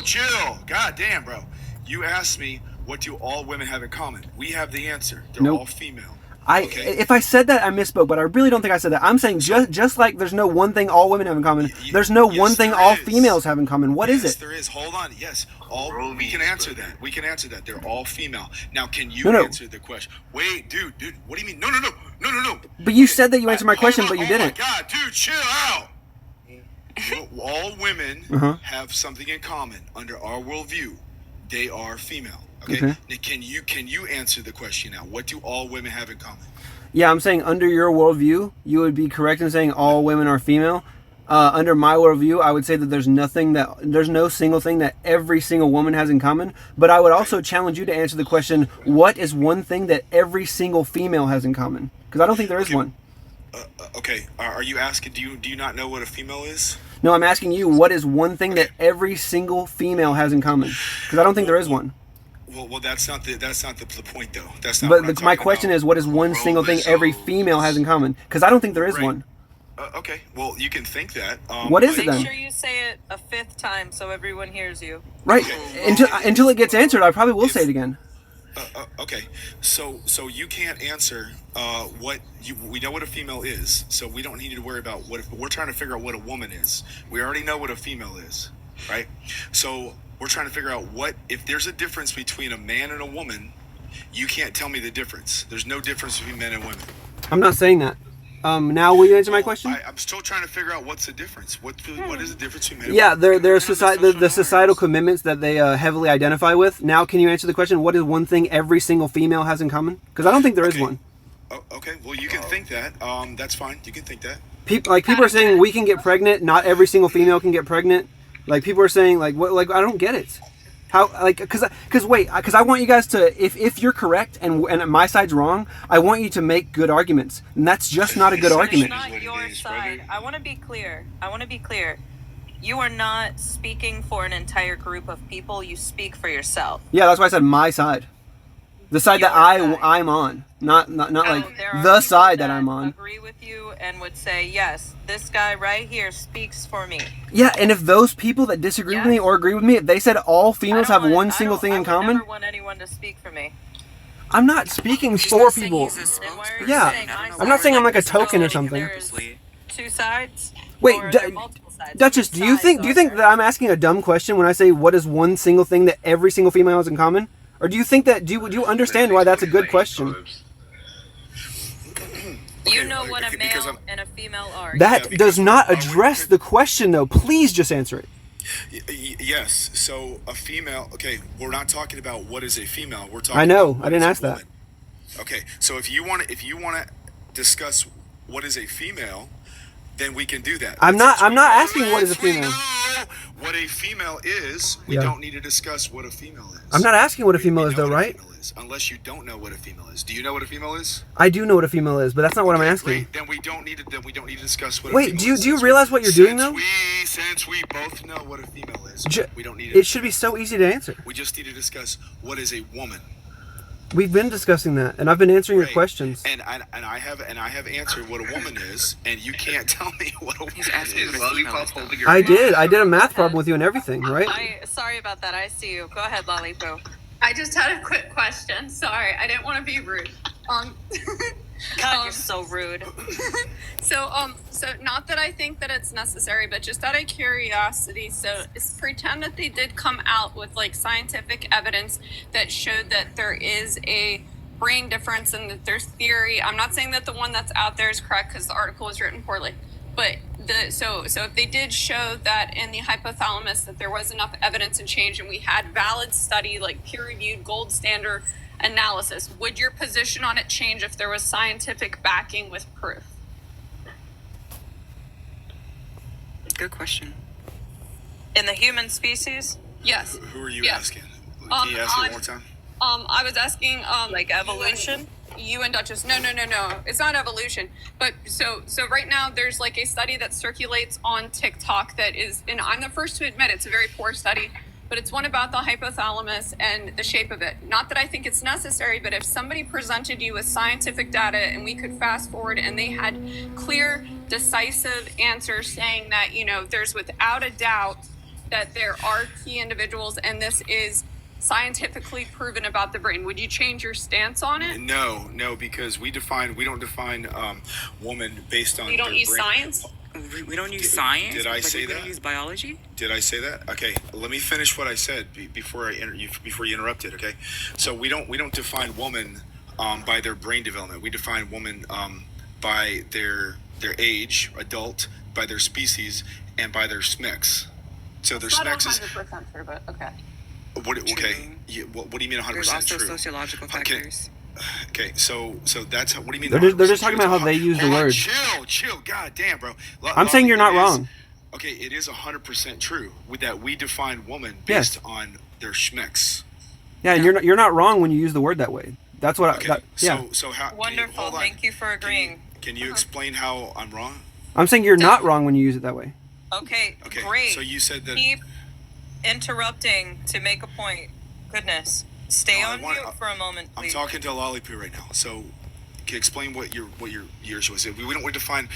Chill. God damn, bro. You asked me what do all women have in common. We have the answer. They're all female. If I said that, I misspoke, but I really don't think I said that. I'm saying just like there's no one thing all women have in common, there's no one thing all females have in common. What is it? Yes, there is. Hold on. Yes. We can answer that. We can answer that. They're all female. Now, can you answer the question? Wait, dude. What do you mean? No. But you said that you answered my question, but you didn't. Oh my God, dude, chill out. All women have something in common under our worldview. They are female. Okay. Now, can you answer the question now? What do all women have in common? Yeah, I'm saying under your worldview, you would be correct in saying all women are female. Under my worldview, I would say that there's no single thing that every single woman has in common. But I would also challenge you to answer the question: what is one thing that every single female has in common? Because I don't think there is one. Okay. Are you asking? Do you not know what a female is? No, I'm asking you what is one thing that every single female has in common? Because I don't think there is one. Well, that's not the point though. That's not. But my question is, what is one single thing every female has in common? Because I don't think there is one. Okay. Well, you can think that. What is it then? Make sure you say it a fifth time so everyone hears you. Right. Until it gets answered, I probably will say it again. Okay. So you can't answer we know what a female is, so we don't need to worry about we're trying to figure out what a woman is. We already know what a female is, right? So we're trying to figure out if there's a difference between a man and a woman. You can't tell me the difference. There's no difference between men and women. I'm not saying that. Now will you answer my question? I'm still trying to figure out what's the difference. What is the difference between men and women? There's the societal commitments that they heavily identify with. Now, can you answer the question? What is one thing every single female has in common? Because I don't think there is one. Okay. Well, you can think that. That's fine. You can think that. People are saying we can get pregnant. Not every single female can get pregnant. Like people are saying what I don't get it. How because I want you guys to if you're correct and my side's wrong, I want you to make good arguments, and that's just not a good argument. It's not your side. I want to be clear. You are not speaking for an entire group of people. You speak for yourself. Yeah, that's why I said my side, the side that I'm on, not like the side that I'm on. Agree with you and would say yes. This guy right here speaks for me. Yeah, and if those people that disagree with me or agree with me, if they said all females have one single thing in common, I never want anyone to speak for me. I'm not speaking for people. Yeah, I'm not saying I'm like a token or something. Two sides. Wait, Dutchess, do you think that I'm asking a dumb question when I say what is one single thing that every single female has in common? Or do you think that do you understand why that's a good question? You know what a male and a female are. That does not address the question, though. Please just answer it. Yes. So a female. Okay, we're not talking about what is a female. We're talking. I know. About I didn't ask that. Okay. So if you want to discuss what is a female, then we can do that. I'm not asking what is a female. What a female is. We don't need to discuss what a female is. I'm not asking what a female is, though, right? Unless you don't know what a female is. Do you know what a female is? I do know what a female is, but that's not what I'm asking. Great. Then we don't need to discuss what a female is. Wait, do you realize what you're doing though? Since we both know what a female is, we don't need it should be so easy to answer. We just need to discuss what is a woman. We've been discussing that, and I've been answering your questions. And I have answered what a woman is, and you can't tell me what a woman is. I did a math problem with you and everything, right? Sorry about that. I see you. Go ahead, Lollipop. I just had a quick question. Sorry, I didn't want to be rude. God, you're so rude. So not that I think that it's necessary, but just out of curiosity, so pretend that they did come out with like scientific evidence that showed that there is a brain difference and that there's theory. I'm not saying that the one that's out there is correct because the article was written poorly, But so if they did show that in the hypothalamus that there was enough evidence and change, and we had valid study, like peer-reviewed gold standard analysis, would your position on it change if there was scientific backing with proof? Good question. In the human species, Yes. Who are you Yes. asking? Can you ask it one more time? I was asking like evolution. You and Dutchess. No. It's not evolution. But so right now there's like a study that circulates on TikTok that is, and I'm the first to admit it's a very poor study, but it's one about the hypothalamus and the shape of it. Not that I think it's necessary, but if somebody presented you with scientific data and we could fast forward and they had clear, decisive answers saying that, you know, there's without a doubt that there are key individuals and this is scientifically proven about the brain, would you change your stance on it? No, because we don't define woman based on. You don't their use brain. science? We don't use science. Did I Like, say we're gonna that? use biology. Did I say that? Okay, let me finish what I said before you interrupted. Okay, so we don't define woman by their brain development. We define woman by their age, adult, by their species, and by their SMEX. So their Not SMEX is 100% true, but okay. what? Okay, what do you mean 100% There's also true? sociological Okay. factors. Okay, so that's what do you mean? They're just 100% talking true? about how they use the Hold on, word. Chill. God damn, bro. I'm saying you're not It is- wrong. Okay, it is 100% true that we define woman Yes. based on their schmecks. Yeah, and you're not wrong when you use the word that way. That's what Okay, yeah. so how? Wonderful. hold on. Thank you for agreeing. Can you explain how I'm wrong? I'm saying you're not wrong when you use it that way. Okay, Okay, great. so you said that. Keep interrupting to make a point. Goodness. Stay No, I on want- mute for a moment, I'm please. talking to Lollipoo right now. So, can you explain what your issue was? We don't define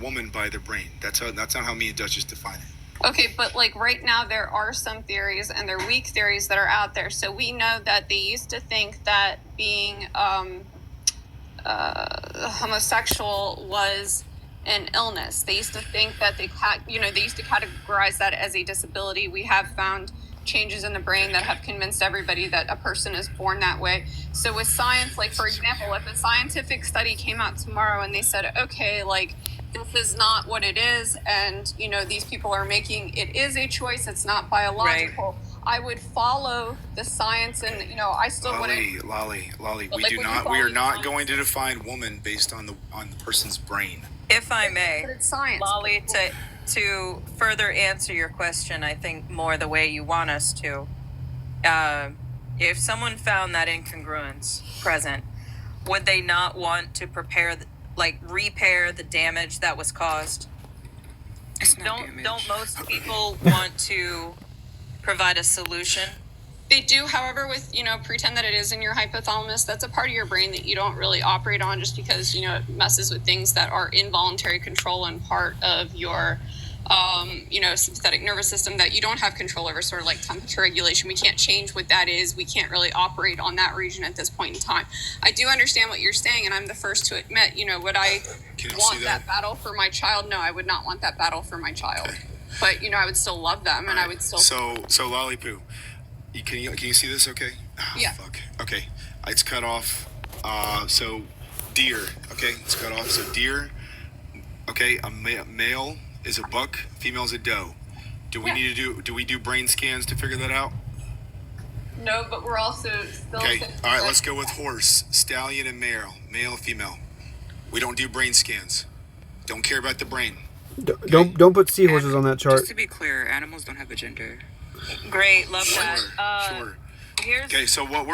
woman by their brain. That's not how me and Dutchess define it. Okay, but like right now there are some theories and they're weak theories that are out there. So we know that they used to think that being homosexual was an illness. They used to think that they used to categorize that as a disability. We have found changes in the brain that have convinced everybody that a person is born that way. So with science, like for example, if a scientific study came out tomorrow and they said, okay, like this is not what it is, and you know these people are making it is a choice, it's not biological. I would follow the science, and you know I still wouldn't. Lolly, But we like, do would you not. follow We are the not science? going to define woman based on the person's brain. If I may, But it's science. Lolly, to further answer your question, I think more the way you want us to. If someone found that incongruence present, would they not want to repair the damage that was caused? It's not damage. Don't most people want to provide a solution? They do, however, with, pretend that it is in your hypothalamus. That's a part of your brain that you don't really operate on just because, it messes with things that are involuntary control and part of your, sympathetic nervous system that you don't have control over, sort of like temperature regulation. We can't change what that is. We can't really operate on that region at this point in time. I do understand what you're saying, and I'm the first to admit, would I Can you want see that battle for my child? No, I would not want that battle for my child. Okay. But, I would still love them, and I would still... So Lollipoo, can you see this? Okay. Ah, Yeah. Fuck. Okay. It's cut off. So deer. Okay. It's cut off. So deer. Okay. A male is a buck. Female is a doe. Do we do brain scans to figure that out? No, but we're also still... Okay. All right. Let's go with horse, stallion, and male, female. We don't do brain scans. Don't care about the brain. Don't put seahorses on that chart. Just to be clear, animals don't have a gender. Great, love Sure. that. Sure. Here's Okay, so when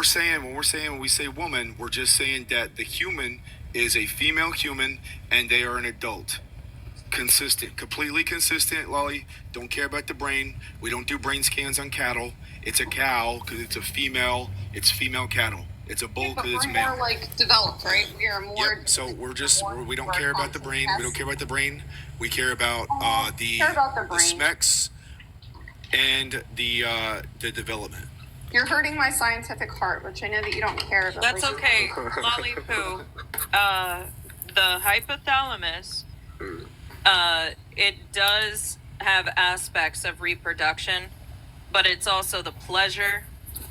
we say woman, we're just saying that the human is a female human and they are an adult. Consistent, completely consistent, Lolly. Don't care about the brain. We don't do brain scans on cattle. It's a cow because it's a female. It's female cattle. It's a bull But because it's we're male. more developed, right? We are more... Yep. So we don't care about the brain. We don't care about the brain. We care about the care about the brain. specs and the development. You're hurting my scientific heart, which I know that you don't care about. That's okay, Lollipoo. The hypothalamus, it does have aspects of reproduction, but it's also the pleasure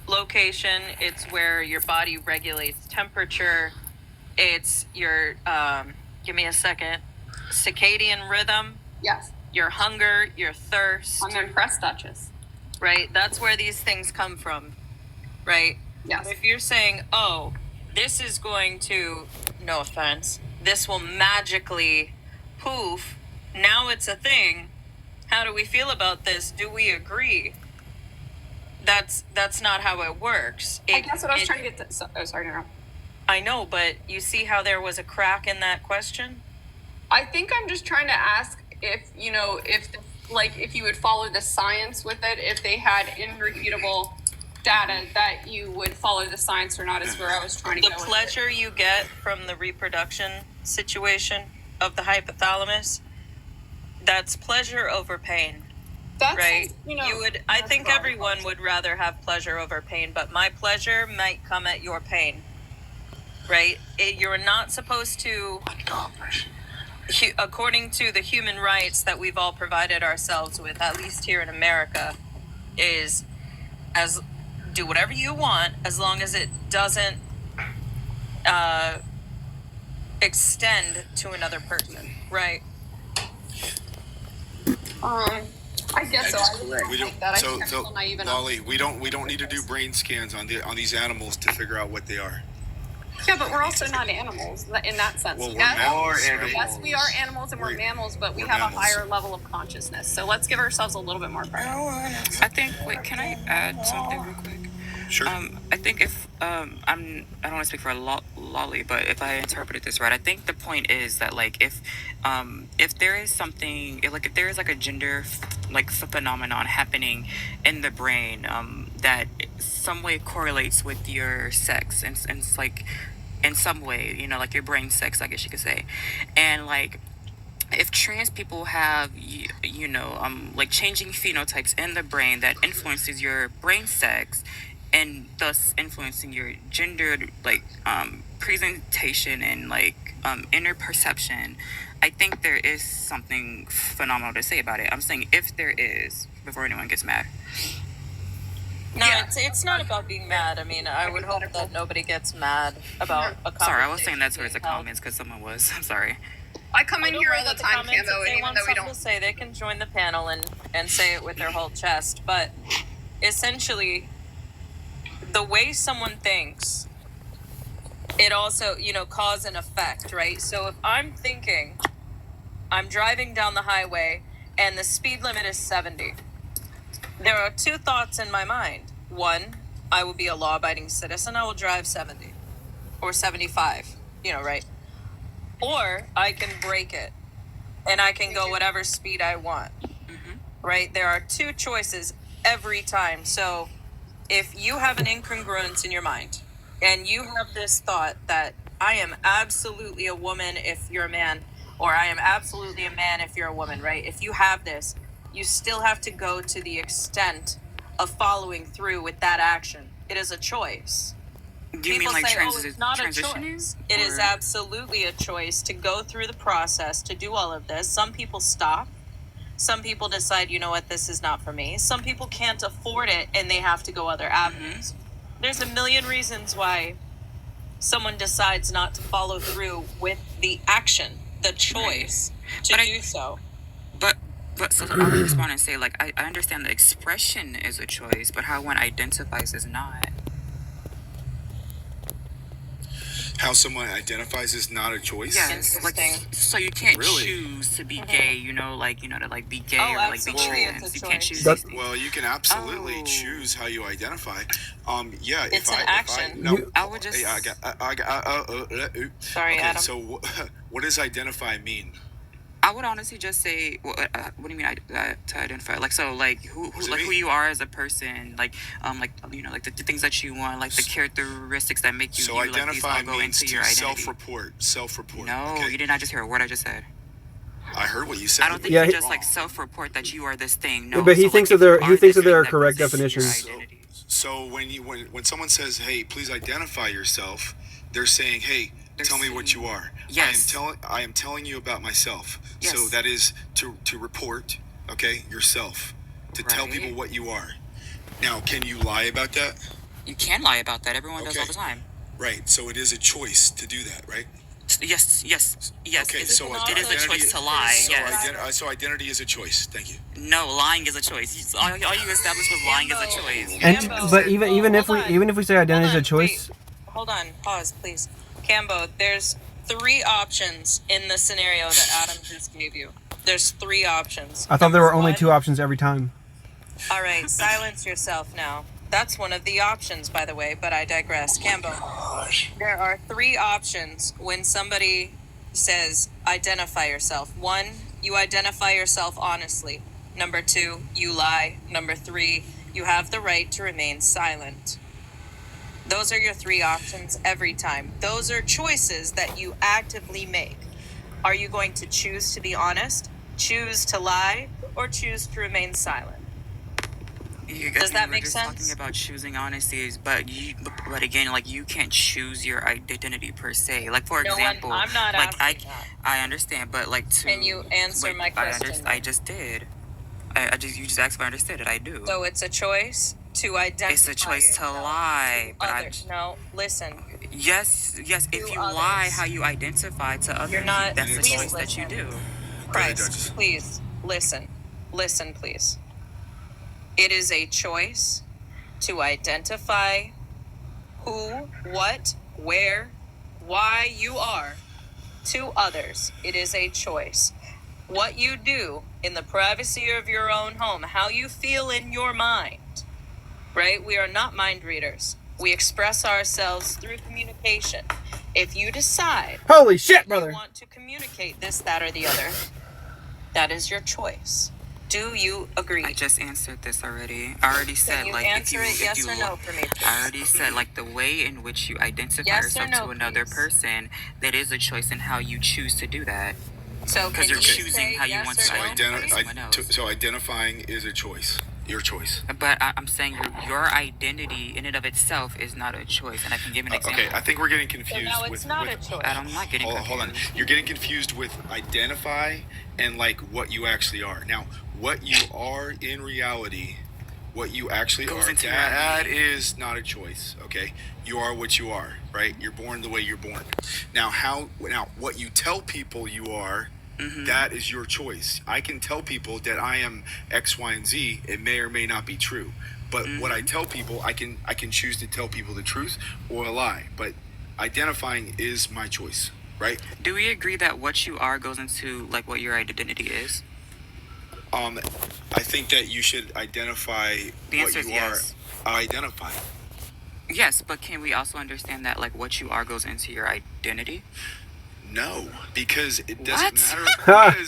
location. It's where your body regulates temperature. It's your, give me a second. circadian rhythm, Yes. your hunger, your thirst. I'm impressed, Dutchess. Right? That's where these things come from, right? Yes. If you're saying, oh, this is going to, no offense, this will magically poof, now it's a thing. How do we feel about this? Do we agree? That's not how it works. I guess what I was trying to get to, sorry to interrupt. I know, but you see how there was a crack in that question? I think I'm just trying to ask if, you know, if you would follow the science with it, if they had irrefutable data that you would follow the science or not is where I was trying to The go with pleasure you get from the reproduction situation of the hypothalamus, that's pleasure over pain. That's, right? you know, I think everyone would rather have pleasure over pain, but my pleasure might come at your pain, right? You're not supposed to, according to the human rights that we've all provided ourselves with, at least here in America, is do whatever you want as long as it doesn't extend to another person, right? I guess so. That is I really correct. don't We think don't. that. I So, think I'm so still naive enough. Lolly, we don't need to do brain scans on these animals to figure out what they are. Yeah, but we're also not animals in that sense. Well, we're yes, mammals, right? yes, we are animals and we're mammals, but we we're have mammals. a higher level of consciousness. So let's give ourselves a little bit more credit. I think. Wait, can I add something real quick? Sure. I think if I don't want to speak for Lolly, but if I interpreted this right, I think the point is that like if there is something if there is like a gender phenomenon happening in the brain that some way correlates with your sex and it's like in some way, you know, like your brain sex, I guess you could say, and like if trans people have like changing phenotypes in the brain that influences your brain sex and thus influencing your gendered presentation and inner perception, I think there is something phenomenal to say about it. I'm saying if there is, before anyone gets mad. No, it's not about being mad. I mean, I would hope that nobody gets mad about a conversation. Sorry, I was saying that towards the comments because someone was. I'm sorry. I come in here all the time, comments, Cambo, if they and even want though we something don't. to say, they can join the panel and say it with their whole chest. But essentially, the way someone thinks, it also, cause and effect, right? So if I'm thinking, I'm driving down the highway and the speed limit is 70, there are two thoughts in my mind. One, I will be a law-abiding citizen. I will drive 70 or 75, right? Or I can break it and I can go whatever speed I want, right? There are two choices every time. So if you have an incongruence in your mind and you have this thought that I am absolutely a woman if you're a man, or I am absolutely a man if you're a woman, right? If you have this, you still have to go to the extent of following through with that action. It is a choice. Do you People mean like say, it's not a transitioning? choice. It is absolutely a choice to go through the process, to do all of this. Some people stop. Some people decide, you know what, this is not for me. Some people can't afford it and they have to go other avenues. There's a million reasons why someone decides not to follow through with the action, the choice to do so. But so I would respond and say, I understand the expression is a choice, but how one identifies is not. How someone identifies is not a choice. Yes, so you can't choose to be gay, to be gay or be trans. You can't choose these things. Well, you can absolutely choose how you identify. It's an action. I would just. Sorry, okay, Adam. So what does identify mean? I would honestly just say, what do you mean to identify? Who you are as a person, the things that you want, the characteristics that make you. So you, identify means into to your self-report. No, okay? You did not just hear what I just said. I heard what you said. I don't think you just self-report that you are this thing. No, but he thinks that there are correct definitions. So when someone says, "Hey, please identify yourself," they're saying, "Hey, tell me what you are." Yes. I am telling you about myself. Yes. So that is to report, okay, yourself, to tell people what you are. Now, can you lie about that? You can lie about that. Everyone does all the time. Right. So it is a choice to do that, right? Yes. Okay, It so is a choice to lie. So, Yes. so identity is a choice. Thank you. No, lying is a choice. All you established was lying is a choice. And Cambo. but even if we Hold on. say identity is a Hold on, choice, Hold on, pause, please. Cambo, there's 3 options in the scenario that Adam just gave you. There's 3 options. I thought there were Number only 1 2 options every time. All right, silence yourself now. That's one of the options, by the way, but I digress. Cambo, there are 3 options when somebody says identify yourself. 1, you identify yourself honestly. Number 2, you lie. Number 3, you have the right to remain silent. Those are your 3 options every time. Those are choices that you actively make. Are you going to choose to be honest, choose to lie, or choose to remain silent? Does that make sense? Talking about choosing honesty, but again, like you can't choose your identity per se. Like for example, I'm not like asking that. I understand, but like to Can you answer my question? I just did. You just asked if I understood it. I do. So it's a choice to identify. It's a choice to yourself lie, to but others. No, listen. Yes. If you others. lie, how you identify to others, You're not. that's the Please choice that you listen. do. Christ, please listen. Listen, please. It is a choice to identify who, what, where, why you are to others. It is a choice. What you do in the privacy of your own home, how you feel in your mind, right? We are not mind readers. We express ourselves through communication. If you decide Holy shit, you brother! want to communicate this, that, or the other, that is your choice. Do you agree? I just answered this already. I already said Can you like answer if it yes you or no for me, please? I already said like the way in which you identify Yes or yourself no, to another please? person, that is a choice in how you choose to do that. So Because can you're you choosing say how you yes want or to no, identify please? someone else. So identifying is a choice. Your choice. But I'm saying your identity in and of itself is not a choice, and I can give an example. Okay, I think we're getting So confused now it's with. not a with choice. I'm not getting hold on. confused. You're getting confused with identify and like what you actually are. Now, what you are in reality, what you actually Goes are, into your that identity. is not a choice. Okay, you are what you are, right? You're born the way you're born. Now, what you tell people you are. Mm-hmm. That is your choice. I can tell people that I am X, Y, and Z. It may or may not be true. But what I tell people, I can choose to tell people the truth or a lie. But identifying is my choice, right? Do we agree that what you are goes into like what your identity is? I think that you should identify The what answer is you yes. are. Identify. Yes, but can we also understand that like what you are goes into your identity? No, because it doesn't What? matter.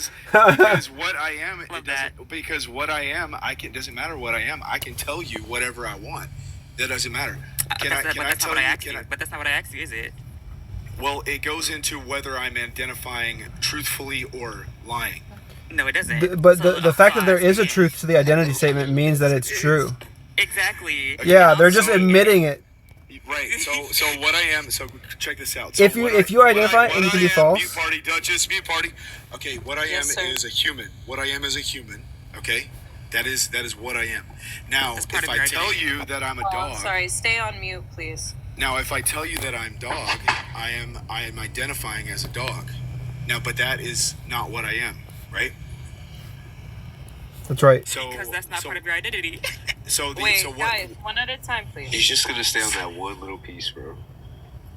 Because what I am, Love it that. doesn't. Because what I am, doesn't matter what I am. I can tell you whatever I want. That doesn't matter. Can I That's not tell what I you? asked you. But that's not what I asked you, is it? Well, it goes into whether I'm identifying truthfully or lying. No, it doesn't. But So, the fact that there pause. is a truth to the identity statement means that it's true. Exactly. Yeah, they're just So- admitting it. Right. So what I am. So check this out. So If you identify and you can be false. Mute party, Dutchess. Mute party. Okay. What I Yes, am sir. is a human. What I am is a human. Okay. That is what I am. Now, That's part if of I your tell identity. you that I'm a Oh, dog. sorry. Stay on mute, please. Now, if I tell you that I'm dog, I am identifying as a dog. Now, but that is not what I am, right? That's right. So Because that's not part of your identity. Wait, what? guys, one at a time, He's please. just gonna stay on that one little piece, bro.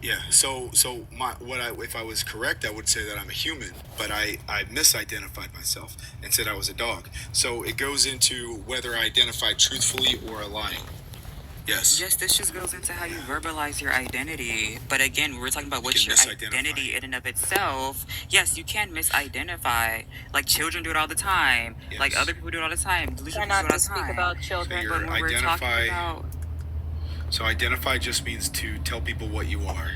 Yeah. So if I was correct, I would say that I'm a human, but I misidentified myself and said I was a dog. So it goes into whether I identified truthfully or lying. Yes. Yes, this just goes into how you verbalize your identity. But again, we're talking about what's You your can misidentify. identity in and of itself. Yes, you can misidentify. Like children do it all the time. Yes. Like other people do it all the time. Try Delusional people do not it all to the speak time. about children. So But when we're talking identify- about So identify just means to tell people what you are.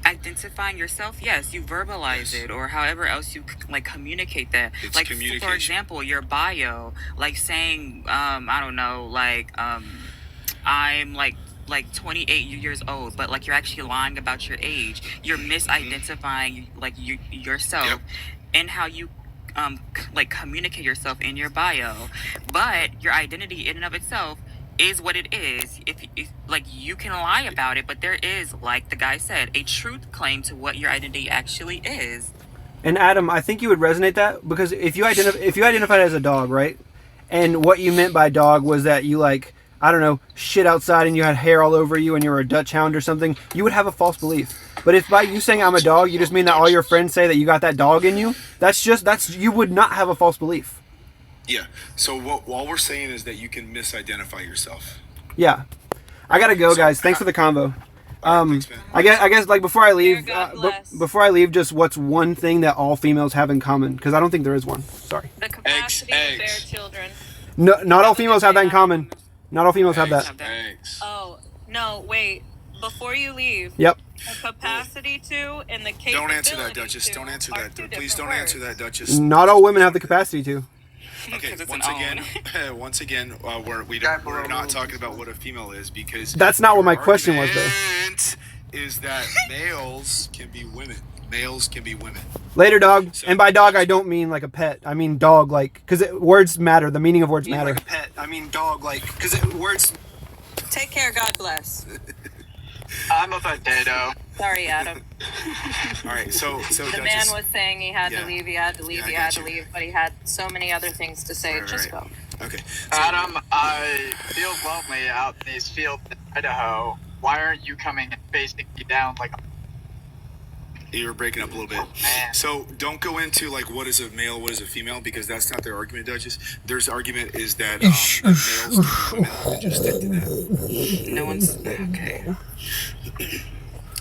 identifying yourself, yes, you verbalize Yes. it, or however else you like communicate that. It's like communication. for example, your bio, like saying, I don't know, like I'm like 28 years old, but like you're actually lying about your age. You're misidentifying like yourself Yep. and how you like communicate yourself in your bio. But your identity in and of itself is what it is. If like you can lie about it, but there is, like the guy said, a truth claim to what your identity actually is. And Adam, I think you would resonate that because if you identified as a dog, right? And what you meant by dog was that you like, I don't know, shit outside and you had hair all over you and you were a Dutch hound or something, you would have a false belief. But if by you saying I'm a dog, you just mean that all your friends say that you got that dog in you, you would not have a false belief. Yeah. So all we're saying is that you can misidentify yourself. Yeah. I gotta go, guys. Thanks for the convo. Thanks, man. I guess like before I leave, God bless. before I leave, just what's one thing that all females have in common? Because I don't think there is one. Sorry. The capacity to bear children. No, not all females have that in common. Not all females have that. Thanks. Oh, no, wait. Before you leave, Yep. the capacity to and the capability Don't answer that, Dutchess. to Don't answer are that. two Please different don't answer words. that, Dutchess. Not all women have the capacity to. Okay, 'Cause it's once an again, we're not talking about what a female is because That's not what my your question was, though. argument is that males can be women. Males can be women. Later, dog. And by dog, I don't mean like a pet. I mean dog, like, because words matter. The meaning of words matter. Like a pet. I mean dog, like, because words. Take care. God bless. I'm a potato. Sorry, Adam. All right, so The man Dutchess, was saying he had Yeah. to leave, he had to leave, Yeah, I he got had to you. leave, but he had so many other things to say. Right, Just right. go. okay. Adam, I feel lonely out in these fields in Idaho. Why aren't you coming and facing me down like You were breaking up a little bit. man? So don't go into like what is a male, what is a female, because that's not their argument, Dutchess. Their argument is that males can be women. And just stick to that. No one's okay.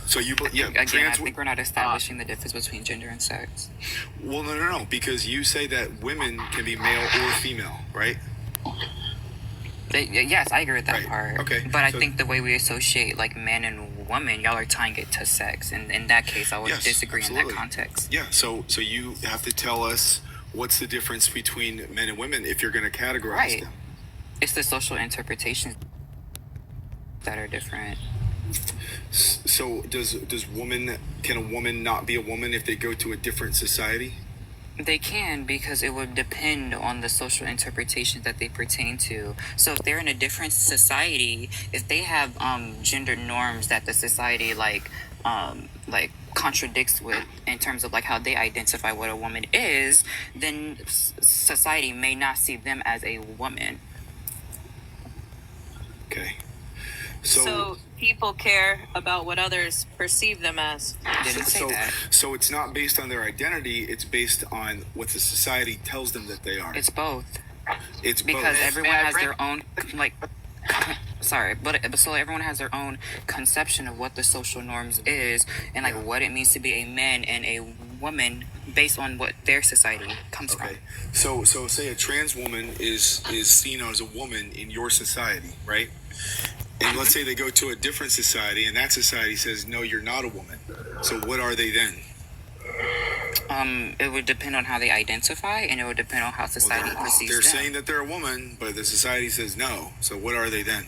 So Again, I trans. think we're not establishing the difference between gender and sex. Well, no, because you say that women can be male or female, right? Yes, I agree with that Right, part. okay, But I so- think the way we associate like man and woman, y'all are tying it to sex, and in that case, I would Yes, disagree absolutely. in that context. Yeah. So you have to tell us what's the difference between men and women if you're going to categorize Right. them. It's the social interpretations that are different. So can a woman not be a woman if they go to a different society? They can, because it would depend on the social interpretations that they pertain to. So if they're in a different society, if they have gender norms that the society like contradicts with in terms of like how they identify what a woman is, then society may not see them as a woman. Okay. So people care about what others perceive them as. I didn't say that. So it's not based on their identity, it's based on what the society tells them that they are. It's both. It's Because both. everyone Man, I has bring- their own like sorry, but so everyone has their own conception of what the social norms is and like what it means to be a man and a woman based on what their society comes Okay. from. So say a trans woman is seen as a woman in your society, right? And let's say they go to a different society and that society says, no, you're not a woman. So what are they then? It would depend on how they identify, and it would depend on how society perceives They're them. saying that they're a woman, but the society says no. So what are they then?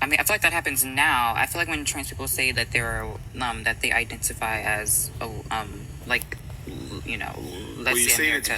I mean, I feel like that happens now. I feel like when trans people say that they're that they identify as a like, you know, let's Well, you're say saying it's America.